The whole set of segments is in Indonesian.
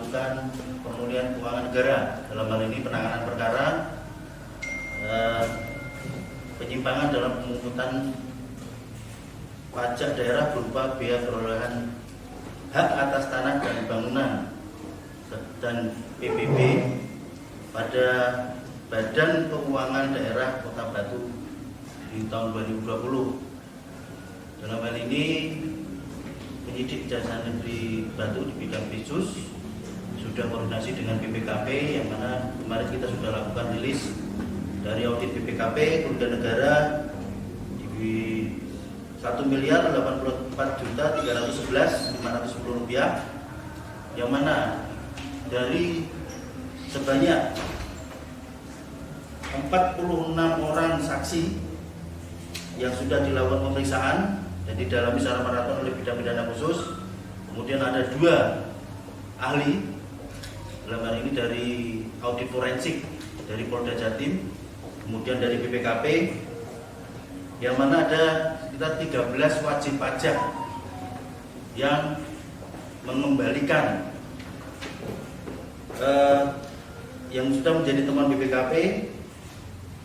melakukan pemulihan keuangan negara, dalam hal ini penanganan perkara penyimpangan dalam pemungutan pajak daerah berupa biaya perolehan hak atas tanah dan bangunan dan PBB pada Badan Keuangan Daerah Kota Batu di tahun 2020. Dalam hal ini penyidik Kejaksaan Negeri Batu di bidang Pisus sudah koordinasi dengan BPKP, yang mana kemarin kita sudah lakukan rilis dari audit BPKP kerugian negara di 1.084.311.510 rupiah, yang mana dari sebanyak 46 orang saksi yang sudah dilakukan pemeriksaan dan didalami secara maraton oleh bidang pidana khusus. Kemudian ada 2 ahli, dalam hal ini dari audit forensik dari Polda Jatim, kemudian dari BPKP, yang mana ada sekitar 13 wajib pajak yang mengembalikan yang sudah menjadi temuan BPKP.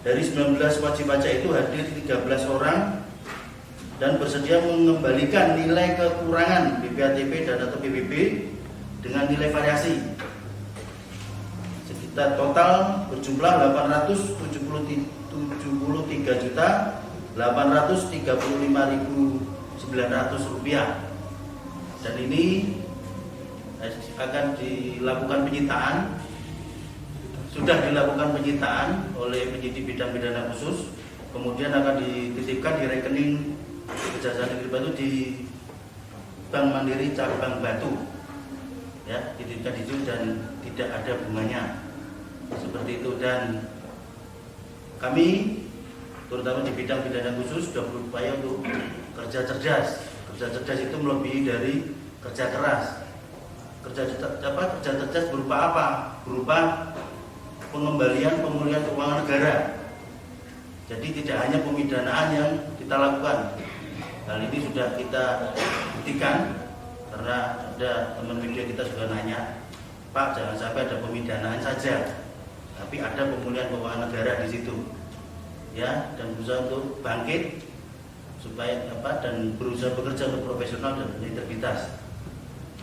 Dari 19 wajib pajak itu hadir 13 orang dan bersedia mengembalikan nilai kekurangan BPATP dan atau PBB dengan nilai variasi sekitar total berjumlah 873.835.900 rupiah, dan ini akan dilakukan penyitaan. Sudah dilakukan penyitaan oleh penyidik bidang pidana khusus, kemudian akan dititipkan di rekening Kejaksaan Negeri Batu di Bank Mandiri Cabang Batu, ya, dititipkan di situ dan tidak ada bunganya, seperti itu. Dan kami terutama di bidang pidana khusus sudah berupaya untuk kerja cerdas. Kerja cerdas itu melebihi dari kerja keras. Kerja cerdas berupa apa? Berupa pengembalian pemulihan keuangan negara. Jadi tidak hanya pemidanaan yang kita lakukan. Hal ini sudah kita buktikan karena ada teman media kita sudah nanya, Pak, jangan sampai ada pemidanaan saja, tapi ada pemulihan keuangan negara di situ, ya, dan berusaha untuk bangkit supaya dan berusaha bekerja untuk profesional dan berintegritas.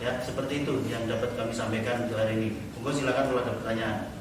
Ya, seperti itu yang dapat kami sampaikan untuk hari ini. Monggo silakan kalau ada pertanyaan.